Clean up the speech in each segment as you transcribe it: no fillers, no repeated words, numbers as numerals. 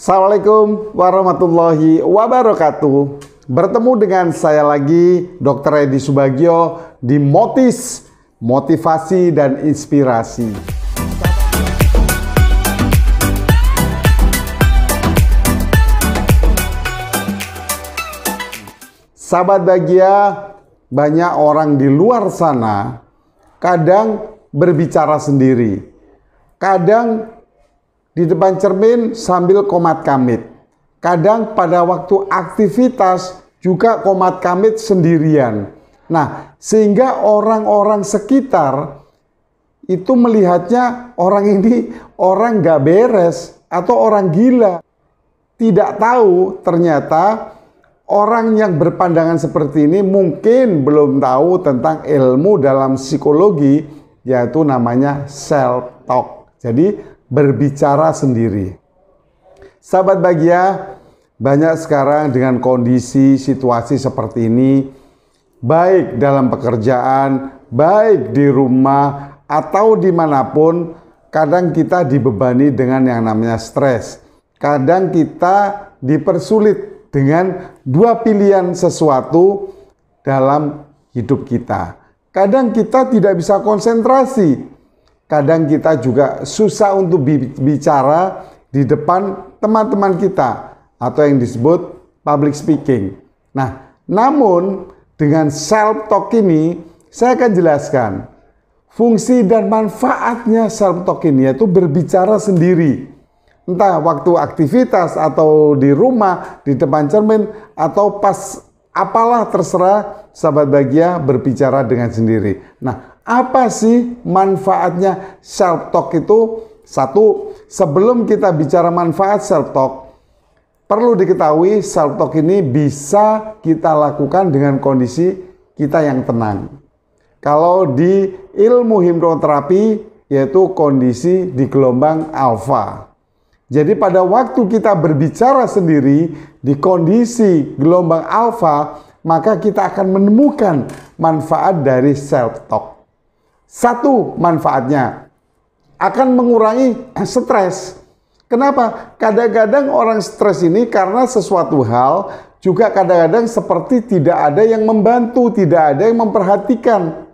Assalamualaikum warahmatullahi wabarakatuh. Bertemu dengan saya lagi, Dr. Edi Subagio di Motis, Motivasi dan Inspirasi. Sahabat bahagia, banyak orang di luar sana kadang berbicara sendiri, kadang di depan cermin sambil komat kamit. Kadang pada waktu aktivitas juga komat kamit sendirian. Nah, sehingga orang-orang sekitar itu melihatnya orang ini orang gak beres atau orang gila. Tidak tahu ternyata orang yang berpandangan seperti ini mungkin belum tahu tentang ilmu dalam psikologi, yaitu namanya self-talk. Jadi berbicara sendiri. Sahabat bahagia, banyak sekarang dengan kondisi situasi seperti ini, baik dalam pekerjaan, baik di rumah, atau dimanapun, kadang kita dibebani dengan yang namanya stres. Kadang kita dipersulit dengan dua pilihan sesuatu dalam hidup kita. Kadang kita tidak bisa konsentrasi. Kadang kita juga susah untuk bicara di depan teman-teman kita atau yang disebut public speaking. Nah, namun dengan self-talk ini saya akan jelaskan fungsi dan manfaatnya self-talk ini, yaitu berbicara sendiri. Entah waktu aktivitas atau di rumah, di depan cermin, atau pas apalah terserah sahabat bahagia berbicara dengan sendiri. Nah, apa sih manfaatnya self-talk itu? Satu, sebelum kita bicara manfaat self-talk, perlu diketahui self-talk ini bisa kita lakukan dengan kondisi kita yang tenang. Kalau di ilmu hipnoterapi, yaitu kondisi di gelombang alfa. Jadi pada waktu kita berbicara sendiri di kondisi gelombang alfa, maka kita akan menemukan manfaat dari self-talk. Satu, manfaatnya akan mengurangi stres. Kenapa? Kadang-kadang orang stres ini karena sesuatu hal, juga kadang-kadang seperti tidak ada yang membantu, tidak ada yang memperhatikan.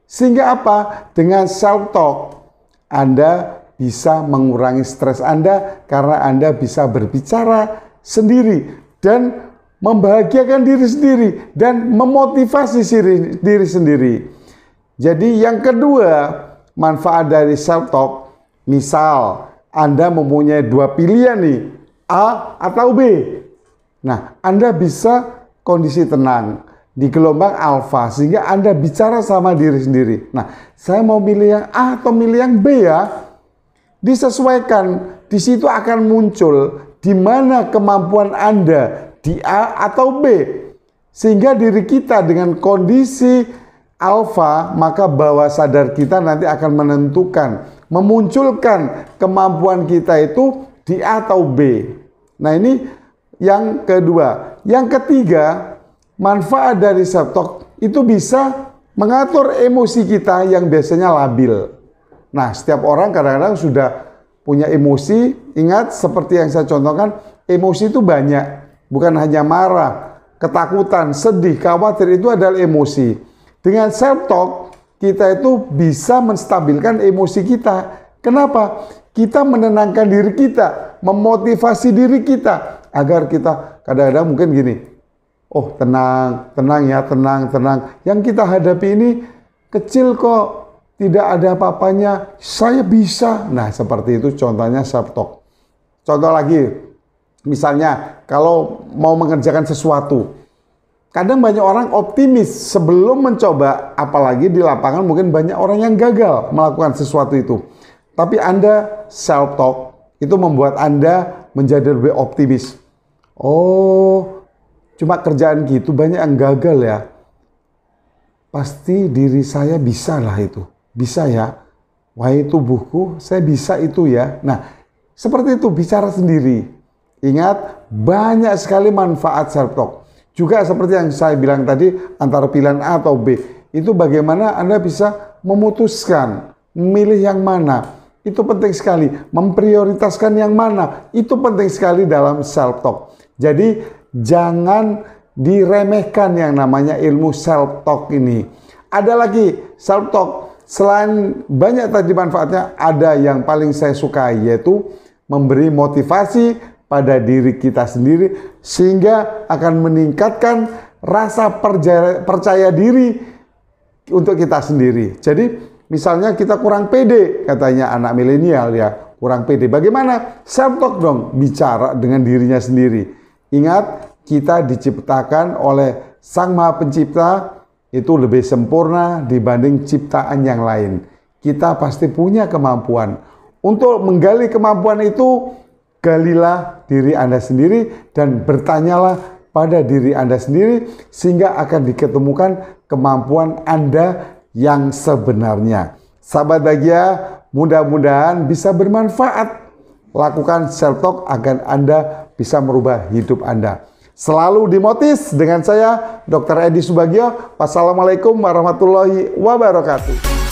Sehingga apa? Dengan self-talk, Anda bisa mengurangi stres Anda karena Anda bisa berbicara sendiri dan membahagiakan diri sendiri dan memotivasi diri sendiri. Jadi yang kedua, manfaat dari self-talk, misal Anda mempunyai dua pilihan nih, A atau B. Nah, Anda bisa kondisi tenang di gelombang alfa sehingga Anda bicara sama diri sendiri. Nah, saya mau pilih yang A atau pilih yang B ya. Disesuaikan, di situ akan muncul di mana kemampuan Anda di A atau B. Sehingga diri kita dengan kondisi alfa, maka bawah sadar kita nanti akan menentukan, memunculkan kemampuan kita itu di A atau B. Nah, ini yang kedua. Yang ketiga, manfaat dari self-talk itu bisa mengatur emosi kita yang biasanya labil. Nah, setiap orang kadang-kadang sudah punya emosi. Ingat, seperti yang saya contohkan, emosi itu banyak. Bukan hanya marah, ketakutan, sedih, khawatir, itu adalah emosi. Dengan self-talk, kita itu bisa menstabilkan emosi kita. Kenapa? Kita menenangkan diri kita, memotivasi diri kita, agar kita kadang-kadang mungkin gini, oh tenang, tenang ya, tenang, tenang. Yang kita hadapi ini kecil kok, tidak ada apa-apanya, saya bisa. Nah, seperti itu contohnya self-talk. Contoh lagi, misalnya kalau mau mengerjakan sesuatu, kadang banyak orang optimis sebelum mencoba, apalagi di lapangan mungkin banyak orang yang gagal melakukan sesuatu itu. Tapi Anda self-talk itu membuat Anda menjadi lebih optimis. Oh, cuma kerjaan gitu banyak yang gagal ya. Pasti diri saya bisa lah itu. Bisa ya. Wahai tubuhku, saya bisa itu ya. Nah, seperti itu, bicara sendiri. Ingat, banyak sekali manfaat self-talk. Juga seperti yang saya bilang tadi, antara pilihan A atau B. Itu bagaimana Anda bisa memutuskan, memilih yang mana. itu penting sekali. Memprioritaskan yang mana, itu penting sekali dalam self talk. Jadi jangan diremehkan yang namanya ilmu self talk ini. Ada lagi self talk, selain banyak tadi manfaatnya, ada yang paling saya suka, yaitu memberi motivasi pada diri kita sendiri sehingga akan meningkatkan rasa percaya diri untuk kita sendiri. Jadi misalnya kita kurang pede, katanya anak milenial ya, kurang pede. Bagaimana? Self talk dong, bicara dengan dirinya sendiri. Ingat, kita diciptakan oleh Sang Maha Pencipta itu lebih sempurna dibanding ciptaan yang lain. Kita pasti punya kemampuan. Untuk menggali kemampuan itu, galilah diri Anda sendiri dan bertanyalah pada diri Anda sendiri sehingga akan diketemukan kemampuan Anda yang sebenarnya. Sahabat Bahagia, mudah-mudahan bisa bermanfaat. Lakukan self talk agar Anda bisa merubah hidup Anda. Selalu dimotis dengan saya, Dr. Edi Subagio. Wassalamualaikum warahmatullahi wabarakatuh.